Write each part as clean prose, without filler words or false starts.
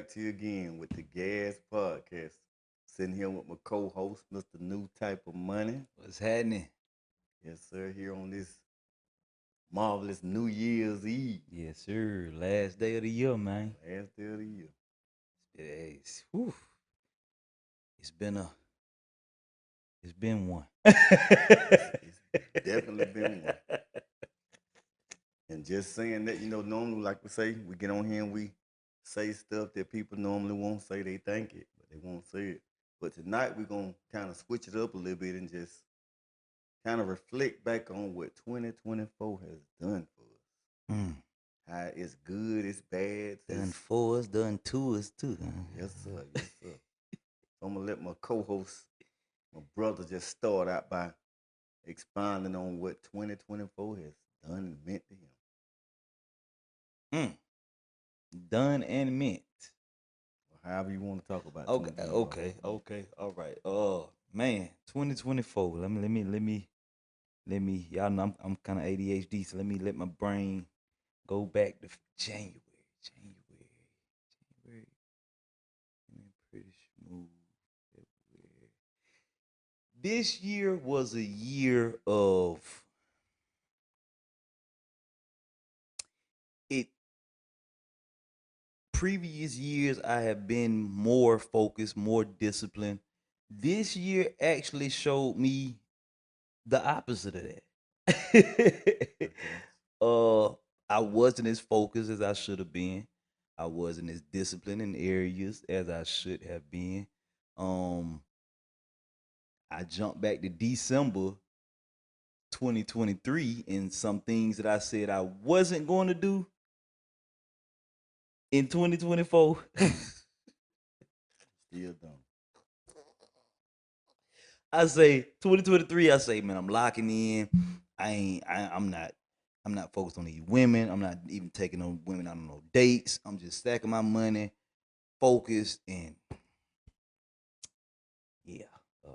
back to you again with the Gas Podcast. Sitting here with my co-host, Mr. New Type of Money. What's happening? Yes, sir. Here on this marvelous New Year's Eve, Yes, sir. Last day of the year, man. last day of the year. Whew, it's been a, it's been one. It's definitely been one. And just saying that, normally, like we say, we get on here and we say stuff that people normally won't say. They think it, but they won't say it. But tonight we're gonna kind of switch it up a little bit and just kind of reflect back on what 2024 has done for us. Mm. How it's good, it's bad. Done for us, done to us too. Yes, sir. Yes, sir. So I'm gonna let my co-host, my brother, just start out by expounding on what 2024 has done and meant to him. Mm. Done and meant. Or however you want to talk about Okay, 2024. okay. All right. Man, 2024. Let me. Y'all know I'm kind of ADHD, so let my brain go back to January. January. Pretty smooth. February. This year was a year of it. Previous years, I have been more focused, more disciplined. This year actually showed me the opposite of that. Okay. uh, I wasn't as focused as I should have been. I wasn't as disciplined in areas as I should have been. Um, I jumped back to December 2023 and some things that I said I wasn't going to do in 2024. Still done. I say 2023. I say, man, I'm locking in. I'm not focused on these women. I'm not even taking no women out on no dates. I'm just stacking my money, focused, and yeah. Uh,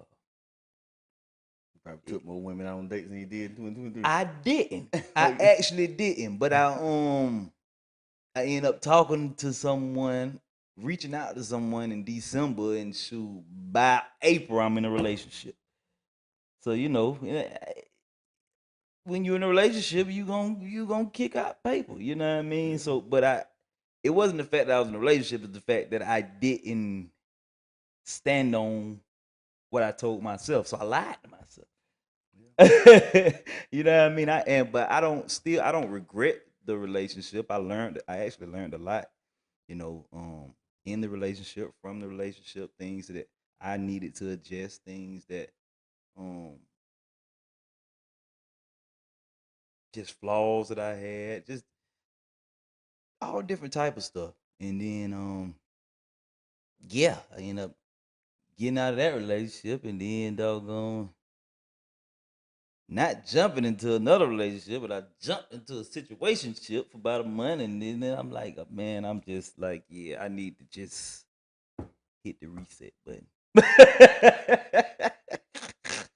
You probably took more women out on dates than you did in 2023. I didn't. I actually didn't. But I ended up talking to someone, reaching out to someone in December, and shoot, by April I'm in a relationship. So when you're in a relationship, you gonna kick out people. You know what I mean? Yeah. So, but it wasn't the fact that I was in a relationship; it's the fact that I didn't stand on what I told myself. So I lied to myself. Yeah. You know what I mean? But I don't regret the relationship. I actually learned a lot, you know, in the relationship, from the relationship, things that I needed to adjust, things that um just flaws that I had, just all different type of stuff. And then yeah, I ended up getting out of that relationship and then doggone not jumping into another relationship, but I jumped into a situationship for about a month, and then I'm like, man, I'm just like, yeah, I need to just hit the reset button.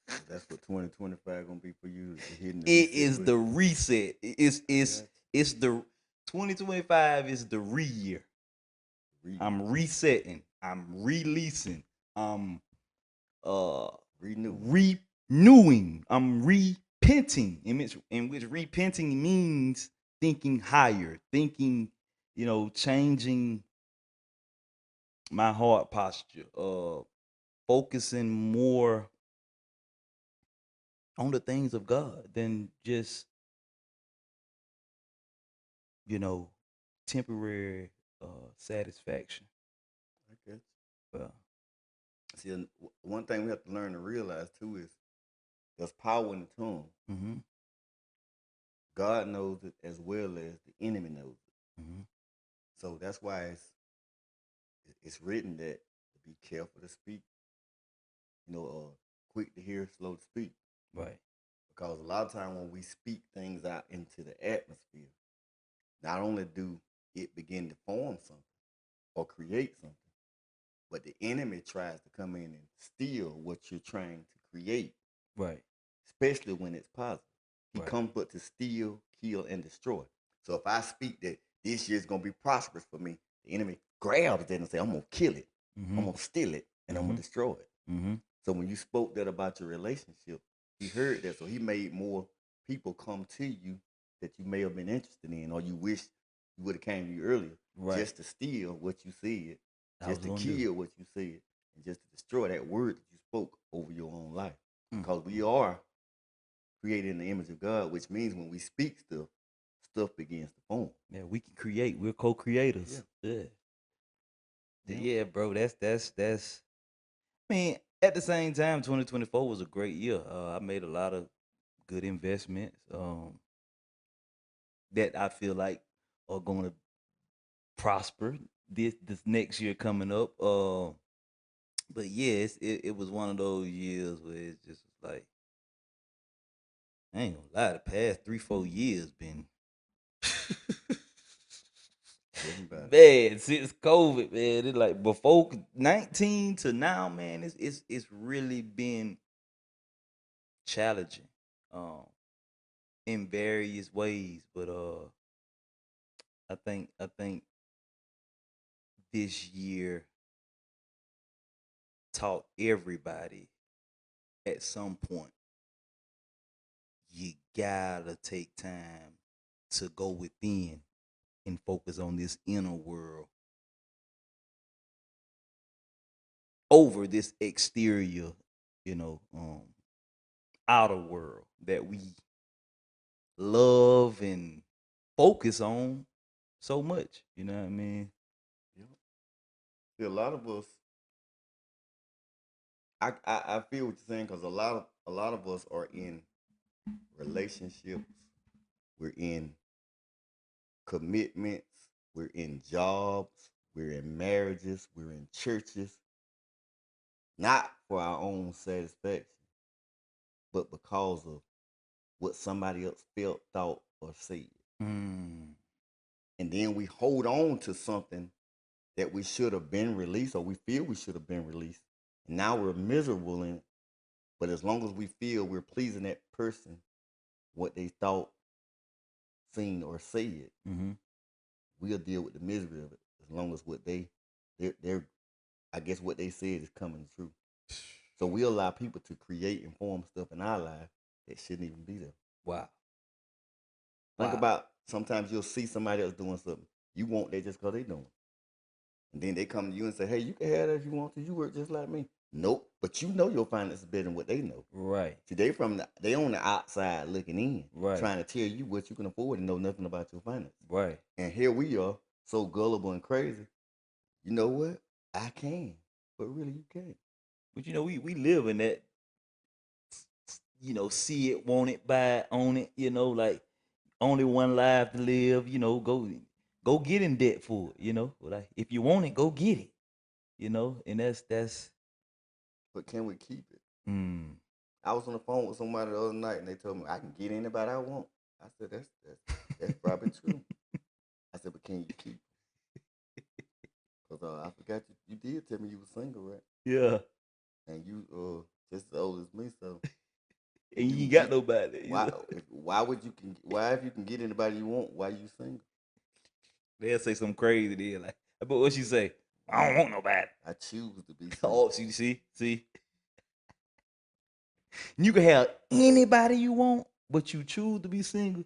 So that's what 2025 gonna be for you, hitting the It reset is button. the reset. I got It's the 2025 is the year. you. I'm resetting. I'm releasing. I'm uh Renew. renewing. I'm repenting, in which repenting means thinking higher, thinking, changing my heart posture, focusing more on the things of God than just, you know, temporary satisfaction. I got you. Well, See, one thing we have to learn to realize too is there's power in the tongue. mm-hmm, God knows it as well as the enemy knows it. mm-hmm, So that's why it's written that to be careful to speak. Quick to hear, slow to speak. right, Because a lot of time when we speak things out into the atmosphere, not only do it begin to form something or create something, but the enemy tries to come in and steal what you're trying to create, right, especially when it's positive. He right, comes but to steal, kill, and destroy. So if I speak that this year's gonna be prosperous for me, the enemy grabs that and say, I'm gonna kill it, I'm Mm-hmm. gonna steal it, and I'm Mm-hmm. gonna destroy it. Mm-hmm. So when you spoke that about your relationship, he heard that. So he made more people come to you that you may have been interested in, or you wish you would have came to you earlier, Right. just to steal what you said, I was just to gonna do. kill what you said, and just to destroy that word that you spoke over your own life. Mm. Because we are created in the image of God, which means when we speak stuff, stuff begins to form. Yeah, we can create. We're co-creators. Yeah. Yeah. Yeah. Yeah, bro. That's. I mean, at the same time, 2024 was a great year. I made a lot of good investments. That I feel like are going to prosper this next year coming up. But yes, it was one of those years where it's just like I ain't gonna lie, the past 3-4 years been Wasn't bad. man since COVID, man. It's like before 19 to now, man. It's really been challenging, um, in various ways. But I think this year taught everybody at some point you gotta take time to go within and focus on this inner world over this exterior, you know, outer world that we love and focus on so much. You know what I mean? Yeah. See, a lot of us, I feel what you're saying because a lot of us are in relationships, we're in commitments, we're in jobs, we're in marriages, we're in churches, not for our own satisfaction, but because of what somebody else felt, thought, or said. Mm. And then we hold on to something that we should have been released or we feel we should have been released. And now we're miserable in it. But as long as we feel we're pleasing that person, what they thought, seen, or said, Mm-hmm. we'll deal with the misery of it as long as what they're I guess what they said is coming true. So we allow people to create and form stuff in our life that shouldn't even be there. Wow. Think Wow. about sometimes you'll see somebody else doing something. You want that just because they doing it. And then they come to you and say, hey, you can have that if you want to. You work just like me. Nope. But you know your finances better than what they know. Right. See, they on the outside looking in, Right. trying to tell you what you can afford and know nothing about your finances. Right. And here we are, so gullible and crazy. You know what? I can. But really you can't. But we live in that, see it, want it, buy it, own it, like only one life to live, go get in debt for it, Like if you want it, go get it, and that's But can we keep it? mm, I was on the phone with somebody the other night and they told me I can get anybody I want. I said, that's probably true. I said, but can you keep it? Because I forgot you did tell me you were single, right? yeah. And you just as old as me, so if And you you can ain't got get nobody, why if you can get anybody you want, why you single? They'll say something crazy then, like, but what she say? I don't want nobody. I choose to be single. Oh, see. You can have anybody you want, but you choose to be single.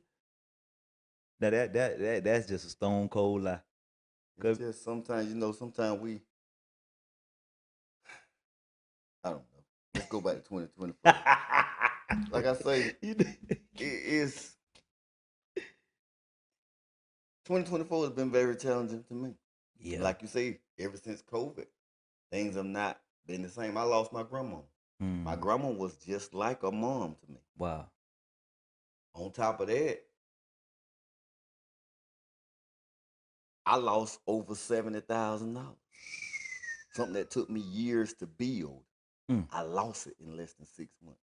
Now that's just a stone cold lie. It's 'Cause- just sometimes sometimes we I don't know. Let's go back to 2024. Like I say, You it's 2024 has been very challenging to me. yeah. Like you say, ever since COVID, things have not been the same. I lost my grandma. My Mm, grandma was just like a mom to me. wow. On top of that, I lost over $70,000. Something that took me years to build. Mm, I lost it in less than 6 months.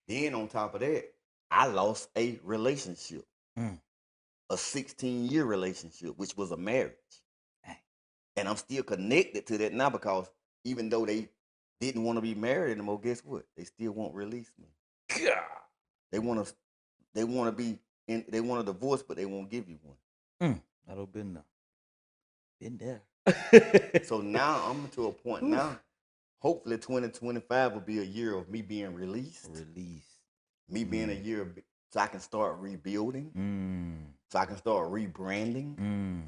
Then on top of that, I lost a relationship, mm. a 16-year relationship, which was a marriage. Dang. And I'm still connected to that now because even though they didn't want to be married anymore, guess what? They still won't release me. God. They want to they want a divorce, but they won't give you one. Mm, I don't been there. Been there. So now I'm to a point now. Hopefully, 2025 will be a year of me being released. Release. Me being a year so I can start rebuilding. So I can start rebranding.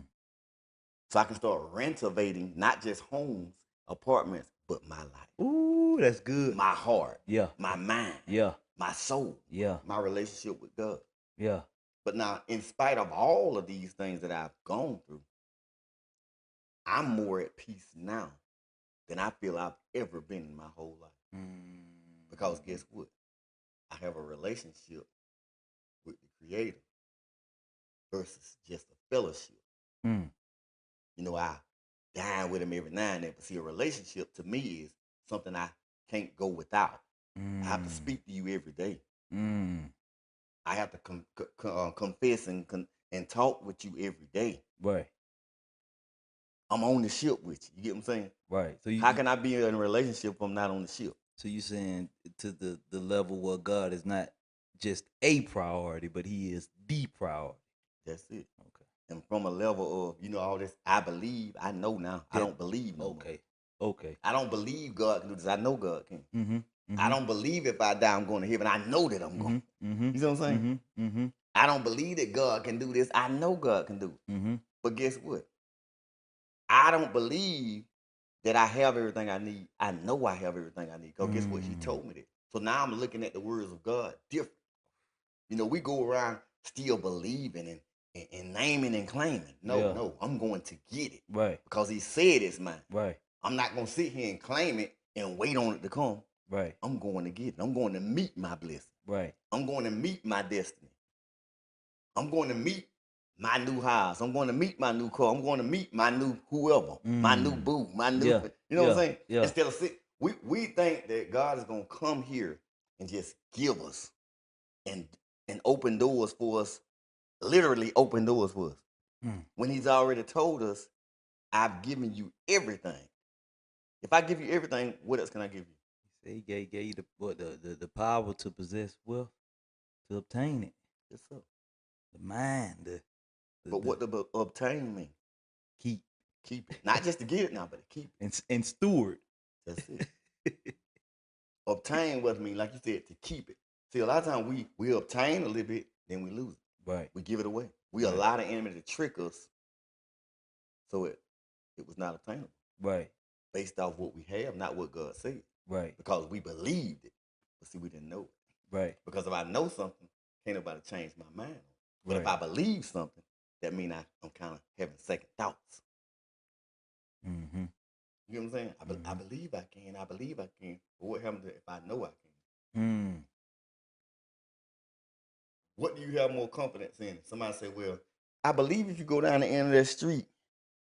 So I can start renovating not just homes, apartments, but my life. Ooh, that's good. My heart. Yeah. My mind. Yeah. My soul. Yeah. My relationship with God. Yeah. But now, in spite of all of these things that I've gone through, I'm more at peace now than I feel I've ever been in my whole life. Because guess what? I have a relationship with the Creator versus just a fellowship. You know, I dine with him every now and then, but see, a relationship to me is something I can't go without. I have to speak to you every day. I have to confess and talk with you every day. Right. I'm on the ship with you. You get what I'm saying? Right. So how can I be in a relationship if I'm not on the ship? So you saying to the level where God is not just a priority, but He is the priority. That's it. Okay. And from a level of, all this, I believe, I know now. I don't believe no Okay. more. Okay. I don't believe God can do this. I know God can. I don't believe if I die, I'm going to heaven. I know that I'm going. You see what I'm saying? I don't believe that God can do this. I know God can do it. But guess what? I don't believe that I have everything I need. I know I have everything I need. Because guess what? He told me that. So now I'm looking at the words of God different. We go around still believing and naming and claiming. No, I'm going to get it. Right. Because he said it's mine. Right. I'm not going to sit here and claim it and wait on it to come. Right. I'm going to get it. I'm going to meet my blessing. Right. I'm going to meet my destiny. I'm going to meet my new house. I'm going to meet my new car. I'm going to meet my new whoever, my new boo, my new, what I'm saying? Yeah. Instead of we think that God is going to come here and just give us and open doors for us, literally open doors for us. When he's already told us, I've given you everything. If I give you everything, what else can I give you? He gave you the power to possess wealth, to obtain it. Yes, sir. The mind, but what the obtain mean? Keep it. Not just to get it now, but to keep it. And steward. That's it. Obtain what mean, like you said, to keep it. See, a lot of times we obtain a little bit, then we lose it. Right. We give it away. We allow the enemy to trick us, so it was not obtainable. Right. Based off what we have, not what God said. Right. Because we believed it, but see, we didn't know it. Right. Because if I know something, can't nobody change my mind. But if I believe something, that means I'm kind of having second thoughts. You know what I'm saying? I believe I can. I believe I can. But what happens if I know I can? What do you have more confidence in? Somebody say, well, I believe if you go down the end of that street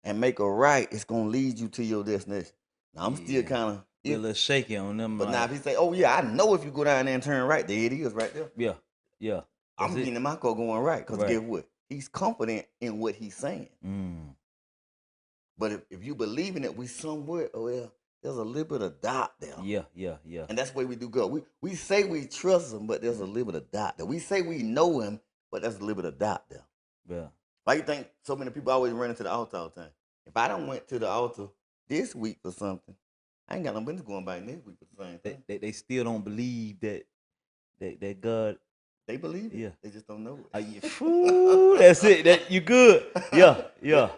and make a right, it's going to lead you to your destination. Now, I'm still kind of... a little shaky on them. But now if he say, oh, yeah, I know if you go down there and turn right, there it is right there. Yeah, yeah. I'm getting in my car going right. Because guess what? He's confident in what he's saying. But if you believe in it, we somewhere, there's a little bit of doubt there. Yeah. And that's the way we do God. We say we trust him, but there's a little bit of doubt there. We say we know him, but there's a little bit of doubt there. Yeah. Why you think so many people always run into the altar all the time? If I don't went to the altar this week for something, I ain't got no business going back next week for the same thing. They still don't believe that God. They believe it. Yeah. They just don't know it. That's it. That you good. Yeah.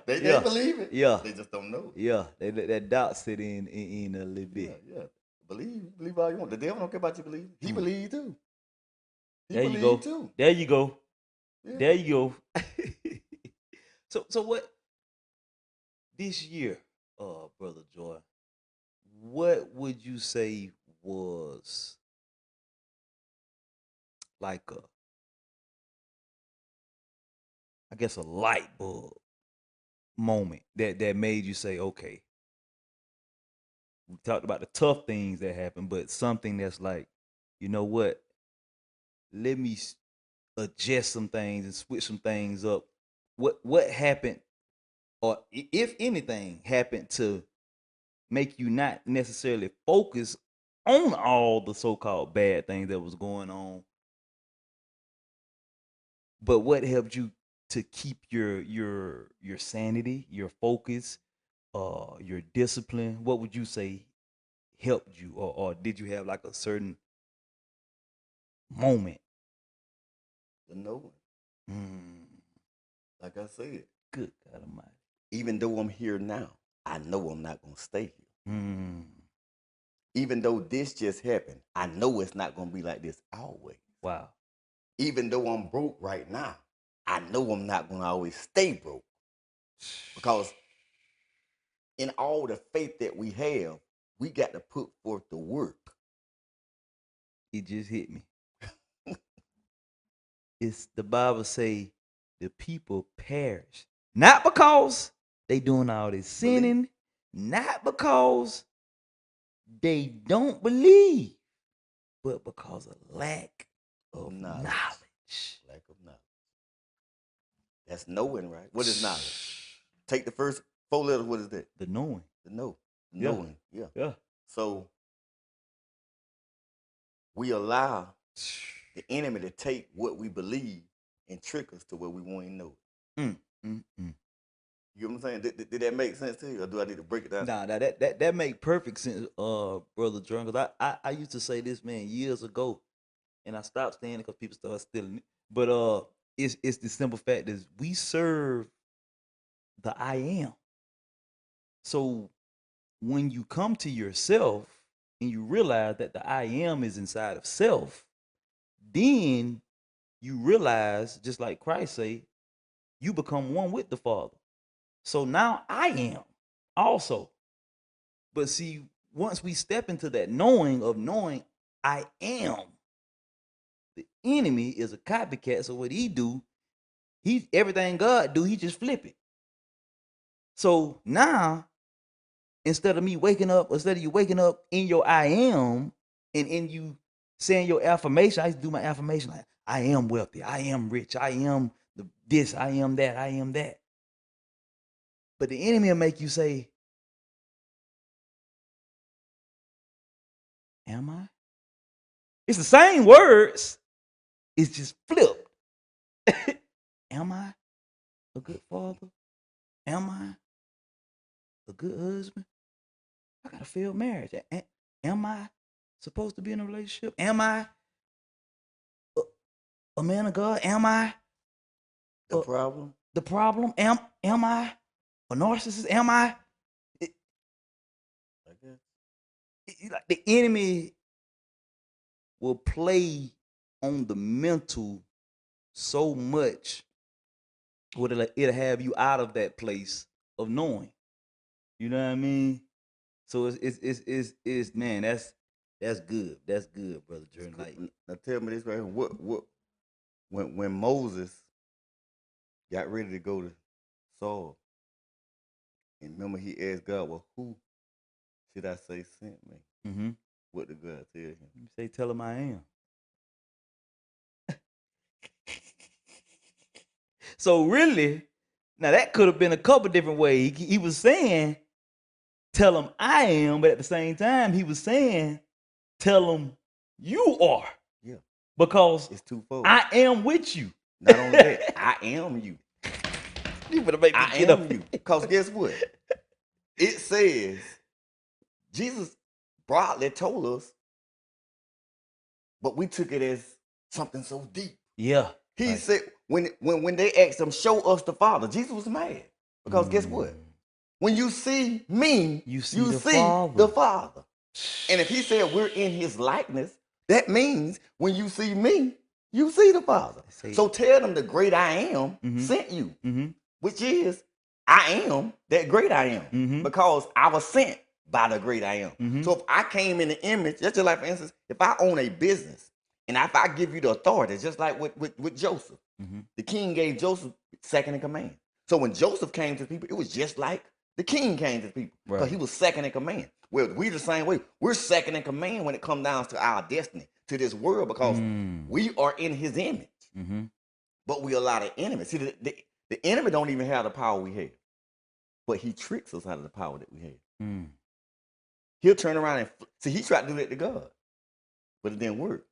They believe it. Yeah. They just don't know it. Yeah. That doubt sit in a little bit. Yeah. Believe all you want. The devil don't care about you believe. He believe too. There you go. Too. There you go. Yeah. There you go. So what this year, Brother Joy, what would you say was like a light bulb moment that made you say, okay, we talked about the tough things that happened, but something that's like, you know what, let me adjust some things and switch some things up. What happened, or if anything happened, to make you not necessarily focus on all the so-called bad things that was going on, but what helped you to keep your sanity, your focus, your discipline? What would you say helped you, or did you have like a certain moment? The knowing, Mm, like I said, good God Almighty. even though I'm here now, I know I'm not gonna stay here. Mm, Even though this just happened, I know it's not gonna be like this always. wow. Even though I'm broke right now, I know I'm not gonna always stay broke. Because in all the faith that we have, we got to put forth the work. It just hit me. It's the Bible say the people perish not because they doing all this Believe. sinning, not because they don't believe, but because of lack of knowledge. Lack of knowledge. That's knowing, right? What is knowledge? Take the first 4 letters. What is that? The knowing. The know. The Yeah. knowing. Yeah. Yeah. So we allow the enemy to take what we believe and trick us to where we won't even know it. Mm, mm, mm. You know what I'm saying? Did that make sense to you, or do I need to break it down? Nah, that make perfect sense, brother John. Cause I used to say this, man, years ago, and I stopped saying it because people started stealing it. But it's the simple fact is we serve the I am. So when you come to yourself and you realize that the I am is inside of self, then you realize, just like Christ say, you become one with the Father. So now I am also. But see, once we step into that knowing of knowing I am, the enemy is a copycat. So what he do, he everything God do, he just flip it. So now, instead of you waking up in your I am, and in you saying your affirmation, I used to do my affirmation like I am wealthy, I am rich, I am this, I am that, I am that. But the enemy will make you say, am I? It's the same words, it's just flipped. Am I a good father? Am I a good husband? I got a failed marriage. Am I supposed to be in a relationship? Am I a man of God? Am I The problem? the problem? Am I a narcissist? Am I? I guess. Like the enemy will play on the mental so much, it'll have you out of that place of knowing. You know what I mean? So it's man, that's good. That's good, brother Jordan. Like, Now tell me this right here. What when Moses got ready to go to Saul, and remember he asked God, well, who should I say sent me? mm-hmm. What did God tell him? You say, tell him I am. So really, now that could have been a couple different ways. He was saying, tell him I am, but at the same time, he was saying, tell him you are. Yeah. Because It's twofold. I am with you. Not only that, I am you. You better make me I get am up. you. Because guess what? It says, Jesus broadly told us, but we took it as something so deep. Yeah. He right. said, when they asked him, show us the Father, Jesus was mad. Because guess what? When you see me, You see you the see Father. the Father. And if he said we're in his likeness, that means when you see me, you see the Father. So tell them the great I am sent you, which is I am that great I am, because I was sent by the great I am. So if I came in the image, that's just like, for instance, if I own a business and if I give you the authority, just like with Joseph, the king gave Joseph second in command. So when Joseph came to the people, it was just like the king came to the people, because he was second in command. Well, we the same way. We're second in command when it comes down to our destiny, to this world, because we are in his image. But we allow the enemy. See, the enemy don't even have the power we have, but he tricks us out of the power that we have. He'll turn around and see. He tried to do that to God, but it didn't work.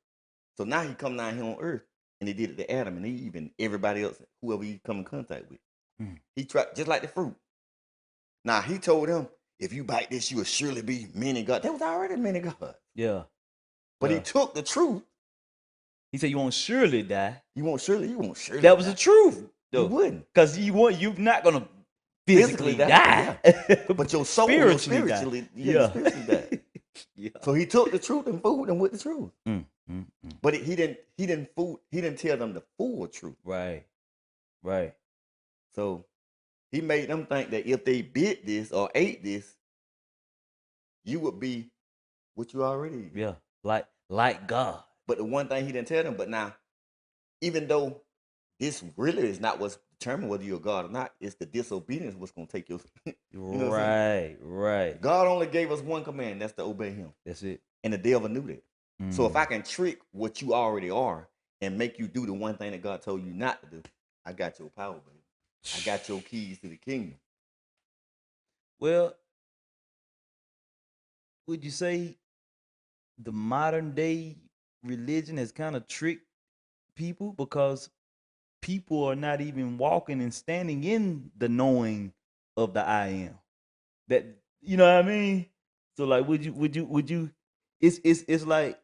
So now he come down here on earth And he did it to Adam and Eve and everybody else, whoever he come in contact with. Mm. He tried just like the fruit. Now he told them, if you bite this, you will surely be many gods. There was already many gods. Yeah. But he Yeah. took the truth. He said you won't surely die. You won't surely That was die. the truth, You though. wouldn't. Because you're not gonna physically die. Yeah. But your soul, spiritually die. you spiritually die. Yeah. So he took the truth and fooled them with the truth. Mm, mm, mm. But he didn't tell them the full truth. Right. Right. So he made them think that if they bit this or ate this, you would be what you already. Yeah. Like God. But the one thing he didn't tell them, but now, even though this really is not what's determined whether you're God or not, it's the disobedience what's gonna take you. You know what I'm saying? Right. God only gave us one command, that's to obey him. That's it. And the devil knew that. So if Mm. I can trick what you already are and make you do the one thing that God told you not to do, I got your power, baby. I got your keys to the kingdom. Well, would you say the modern day religion has kind of tricked people because people are not even walking and standing in the knowing of the I am? That, you know what I mean? So like, would you? It's like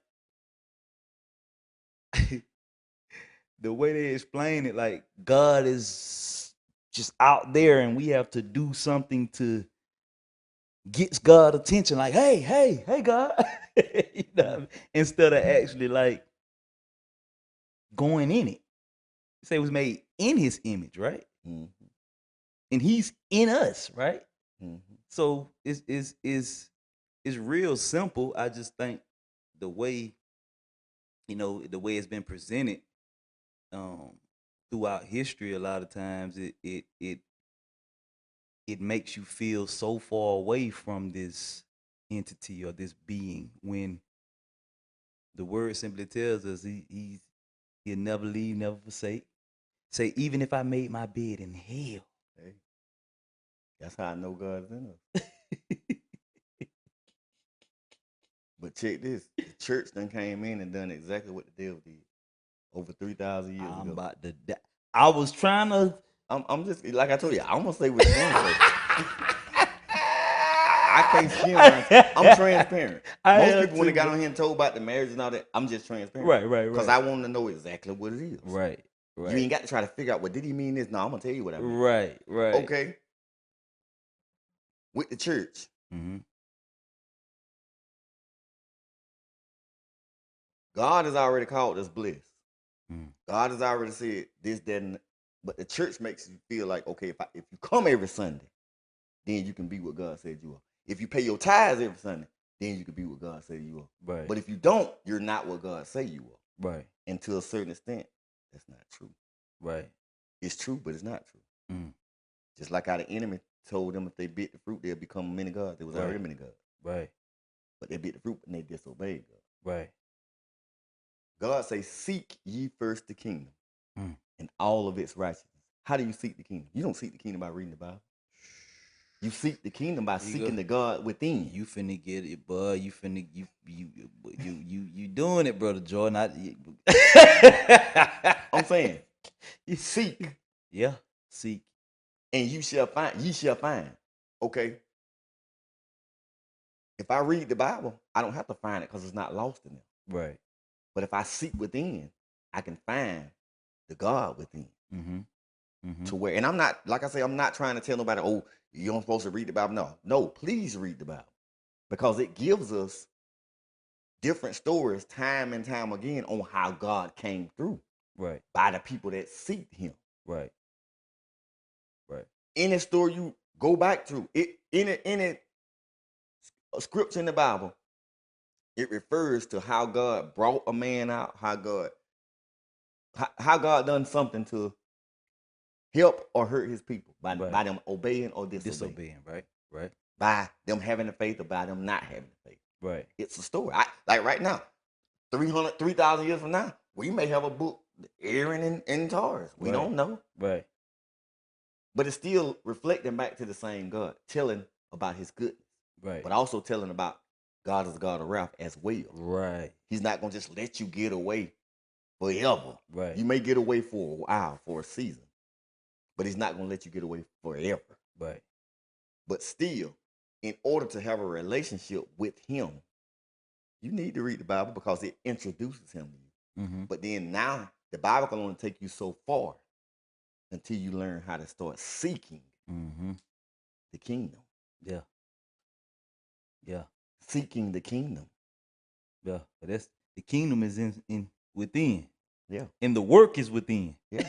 the way they explain it, like God is just out there, and we have to do something to get God attention. Like, hey, God, you know what I mean? Instead of actually like going in it. Say it was made in His image, right? Mm-hmm. And He's in us, right? Mm-hmm. So it's real simple. I just think the way, the way it's been presented um, throughout history, a lot of times it makes you feel so far away from this entity or this being, when the word simply tells us he'll never leave, never forsake. Say, even if I made my bed in hell. Hey, that's how I know God's in us. But check this: the church done came in and done exactly what the devil did over 3,000 years I'm ago. about to die. I was trying to. I'm just like I told you. I'm gonna say what you're gonna say. I can't skim around. I'm transparent. Most people, when they got on here and told about the marriage and all that, I'm just transparent. Right. Because I want to know exactly what it is. Right. You ain't got to try to figure out, well, did he mean this? No, I'm gonna tell you what I mean. Right. Okay. With the church, Mm-hmm. God has already called us blessed. Mm. God has already said this, that, and but the church makes you feel like, okay, if you come every Sunday, then you can be what God said you are. If you pay your tithes every Sunday, then you can be what God said you are. Right. But if you don't, you're not what God say you are. Right. And to a certain extent, that's not true. Right. It's true, but it's not true. Mm. Just like how the enemy told them if they bit the fruit, they'll become many gods. There was already many gods. Right. But they bit the fruit and they disobeyed God. Right. God say, seek ye first the kingdom Mm. and all of its righteousness. How do you seek the kingdom? You don't seek the kingdom by reading the Bible. You seek the kingdom by seeking the God within. You finna get it, bud. You finna you doing it, brother Jordan. I'm saying, seek. Yeah, seek. And you shall find. Ye shall find. Okay. If I read the Bible, I don't have to find it because it's not lost in there. Right. But if I seek within, I can find the God within. Mm-hmm. Mm-hmm. To where, and I'm not, like I say, I'm not trying to tell nobody, oh, you don't supposed to read the Bible. No, please read the Bible. Because it gives us different stories time and time again on how God came through. Right. By the people that seek him. Right. Right. Any story you go back to, any scripture in the Bible, it refers to how God brought a man out, how God done something to help or hurt his people by them obeying or disobeying. Right. By them having the faith or by them not having the faith. Right. It's a story. Like right now, 3,000 years from now, we may have a book, Aaron and Taurus. We don't know. Right. But it's still reflecting back to the same God, telling about his goodness. Right. But also telling about God is a God of wrath as well. Right. He's not going to just let you get away forever. Right. You may get away for a while, for a season, but he's not going to let you get away forever. Right. But still, in order to have a relationship with him, you need to read the Bible because it introduces him to you. Mm-hmm. But then now, the Bible can only take you so far until you learn how to start seeking the kingdom. Yeah. Yeah. Seeking the kingdom. Yeah. But that's the kingdom is in within. Yeah. And the work is within. Yeah.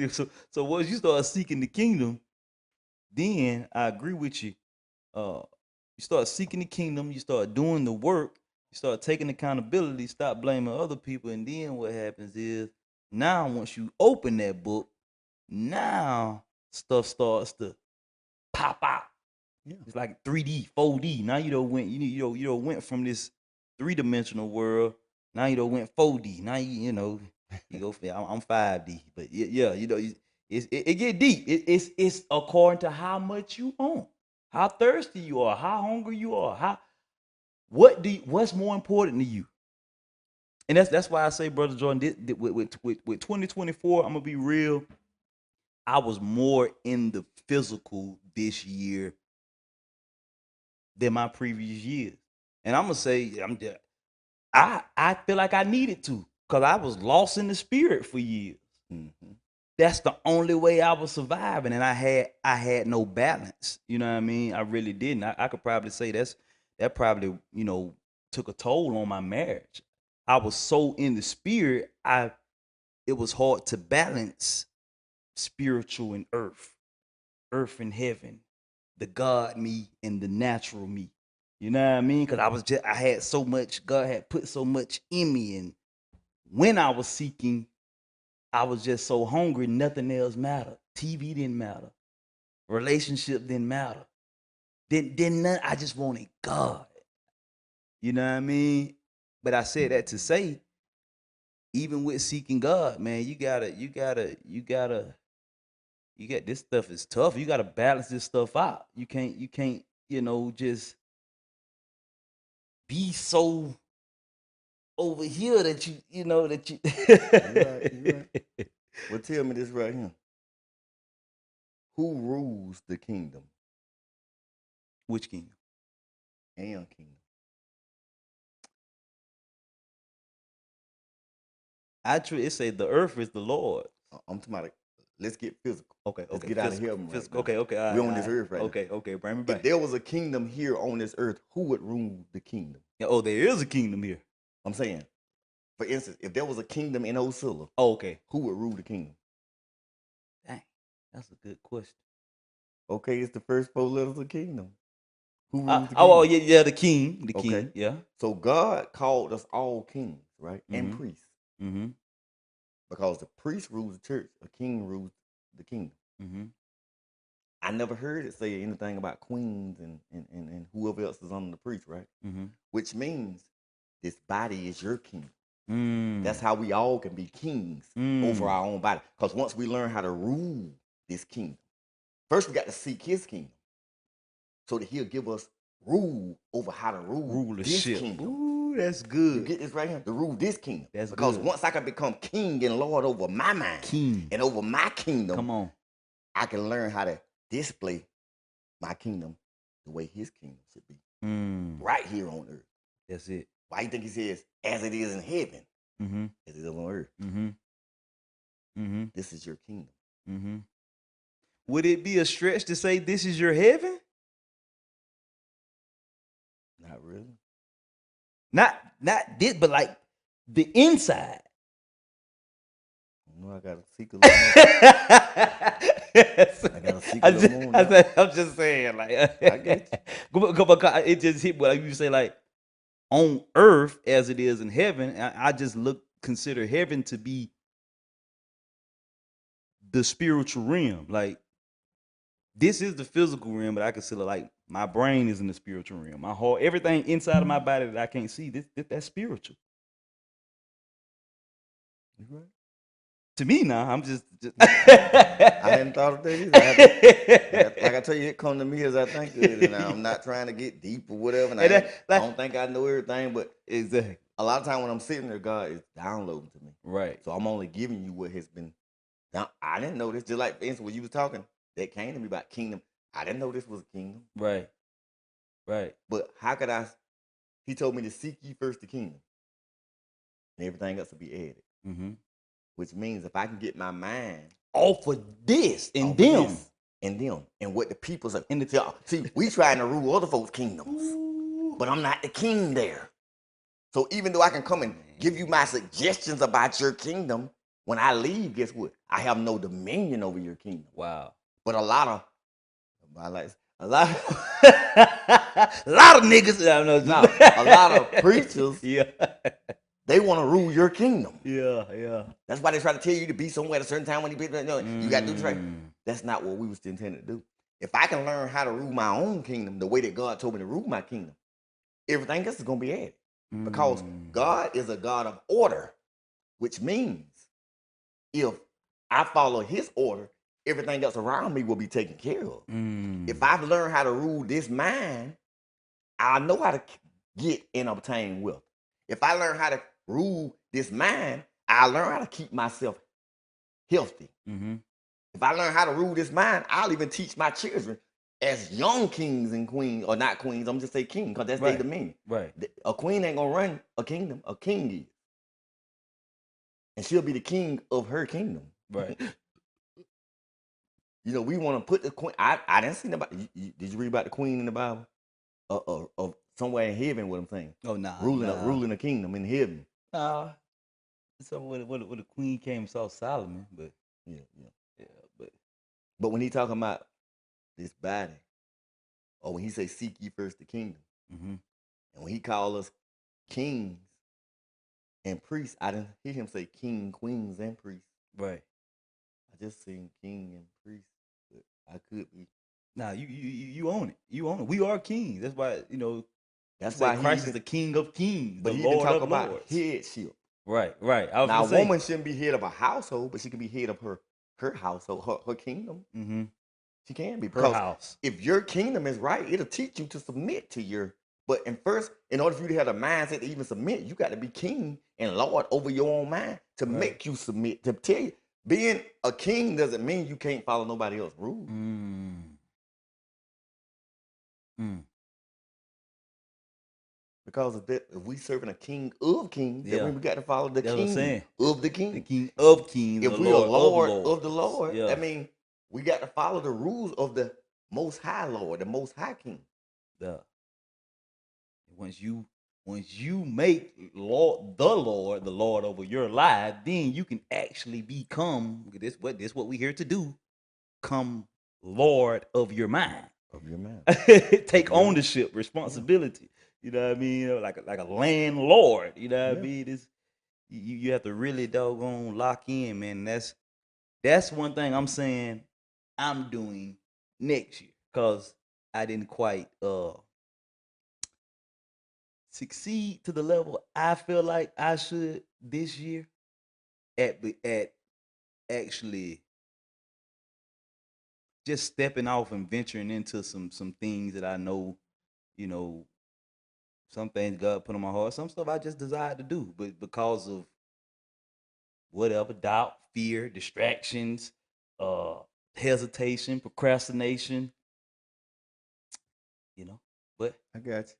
So once you start seeking the kingdom, then I agree with you. You start seeking the kingdom, you start doing the work, you start taking accountability, stop blaming other people, and then what happens is now once you open that book, now stuff starts to pop out. Yeah. It's like 3D, 4D. Now you don't went from this 3-dimensional world. Now you don't went 4D. Now you go. I'm 5D, but yeah, it get deep. It's according to how much you want, how thirsty you are, how hungry you are, what's more important to you. And that's why I say, Brother Jordan, with 2024, I'm gonna be real. I was more in the physical this year than my previous years. And I'm gonna say I feel like I needed to because I was lost in the spirit for years. Mm-hmm. That's the only way I was surviving, and I had no balance. You know what I mean? I really didn't. I could probably say that probably took a toll on my marriage. I was so in the spirit, it was hard to balance spiritual and earth and heaven, the God me and the natural me. You know what I mean? Because I had so much, God had put so much in me. And when I was seeking, I was just so hungry, nothing else mattered. TV didn't matter. Relationship didn't matter. Didn't none, I just wanted God. You know what I mean? But I said that to say, even with seeking God, man, you got this stuff is tough. You gotta balance this stuff out. You can't, just be so over here that that you You're right. Well, tell me this right here. Who rules the kingdom Which kingdom? and kingdom? Actually, it say the earth is the Lord. I'm talking about. Let's get physical. Okay, Let's okay, get out of heaven right physical. now. Okay, all We're right, on all this right. earth right Okay, now. okay, bring me If back. there was a kingdom here on this earth, who would rule the kingdom? Yeah, oh, there is a kingdom here. I'm saying, for instance, if there was a kingdom in Osilla, Oh, okay. who would rule the kingdom? Dang, that's a good question. Okay, it's the first 4 letters of kingdom. Who rules the kingdom? Oh, yeah, the king, Okay. yeah. So God called us all kings, right? And priests. Mm-hmm. Because the priest rules the church, a king rules the kingdom. Mm-hmm. I never heard it say anything about queens and whoever else is under the priest, right? Mm-hmm. Which means this body is your king. Mm. That's how we all can be kings over our own body. Because once we learn how to rule this kingdom, first we got to seek his kingdom so that he'll give us rule over how to rule this kingdom. Ooh, that's good. You get this right here? To rule this kingdom. That's because good. once I can become king and Lord over my mind and over my kingdom, come on, I can learn how to display my kingdom the way his kingdom should be. Right here on earth. That's it. Why you think he says, as it is in heaven, as it is on earth? This is your kingdom. Would it be a stretch to say this is your heaven? Not really. Not this, but like the inside. I gotta seek a little more. I gotta seek a little more. I'm just saying, like, I get you. It just hit, like you say, like on earth as it is in heaven. I just consider heaven to be the spiritual realm. Like this is the physical realm, but I consider like my brain is in the spiritual realm. My whole everything inside of my body that I can't see, that's spiritual. Right. To me now, I'm just I hadn't thought of that either. Like I tell you, it come to me as I think of it, and I'm not trying to get deep or whatever. And And I don't think I know everything, but exactly. a lot of time when I'm sitting there, God is downloading to me. Right. So I'm only giving you what has been. Now I didn't know this. Just like for instance, when you was talking, that came to me about kingdom. I didn't know this was a kingdom. Right. Right. But how could I? He told me to seek ye first the kingdom, and everything else will be added. Mm-hmm. Which means if I can get my mind Off of this and off of them. this and them and what the people say. And the See, we trying to rule other folks' kingdoms, Ooh. but I'm not the king there. So even though I can come and give you my suggestions about your kingdom, when I leave, guess what? I have no dominion over your kingdom. Wow. But a lot of a lot of niggas. I know. no, a lot of preachers, Yeah. they want to rule your kingdom. Yeah. Yeah. That's why they try to tell you to be somewhere at a certain time when you be, you got to do the right. That's not what we was intended to do. If I can learn how to rule my own kingdom the way that God told me to rule my kingdom, everything else is going to be added. Because God is a God of order, which means if I follow his order, everything else around me will be taken care of. If I've learned how to rule this mind, I know how to get and obtain wealth. If I learn how to rule this mind, I learn how to keep myself healthy. If I learn how to rule this mind, I'll even teach my children as young kings and queens, or not queens, I'm just say king, because that's their dominion. Right. A queen ain't gonna run a kingdom, a king is. And she'll be the king of her kingdom. Right. You know, we want to put the queen. I didn't see nobody. Did you read about the queen in the Bible? Of somewhere in heaven, what I'm saying. Oh nah. Ruling a kingdom in heaven. So when the queen came saw Solomon, but Yeah. but when he talking about this body, or when he say seek ye first the kingdom, and when he call us kings and priests, I didn't hear him say king, queens, and priests. right. I just seen king and priest, but I could be. Nah, you own it. You own it. We are kings. That's why That's say why Christ is the King of Kings, but the he Lord even talk of about Lords. headship. Right. I was Now, a gonna say, woman shouldn't be head of a household, but she can be head of her household, her kingdom. She can be, her because house. if your kingdom is right, it'll teach you to submit to your. But in order for you to have the mindset to even submit, you got to be king and lord over your own mind to make you submit. To tell you, being a king doesn't mean you can't follow nobody else's rules. Because if we serving a king of kings, that means we got to follow the king of the king. The King of Kings. If the we are Lord of the Lord, yeah. that means we got to follow the rules of the Most High Lord, the Most High King. Yeah. Once you make the Lord the Lord over your life, then you can actually become this what we here to do. Come Lord of your mind. Of your mind. Take ownership, responsibility. You know what I mean? Like a landlord. You know what I mean? It's, you have to really doggone lock in, man. That's one thing I'm saying I'm doing next year, because I didn't quite succeed to the level I feel like I should this year at actually just stepping off and venturing into some things that I know, some things God put on my heart, some stuff I just desired to do, but because of whatever, doubt, fear, distractions, uh hesitation, procrastination, but I got you.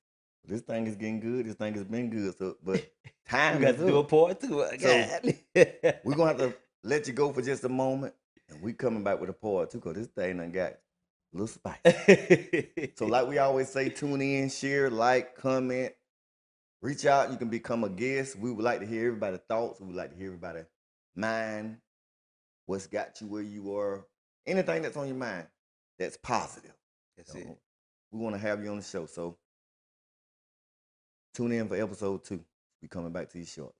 This thing is getting good. This thing has been good. So, but time we got is to do a up. part two. We're gonna have to let you go for just a moment, and we coming back with a part two, because this thing done got a little spicy. So, like we always say, tune in, share, like, comment, reach out. You can become a guest. We would like to hear everybody's thoughts. We would like to hear everybody's mind. What's got you where you are? Anything that's on your mind that's positive. That's it. We want to have you on the show. So tune in for episode 2. We coming back to you shortly.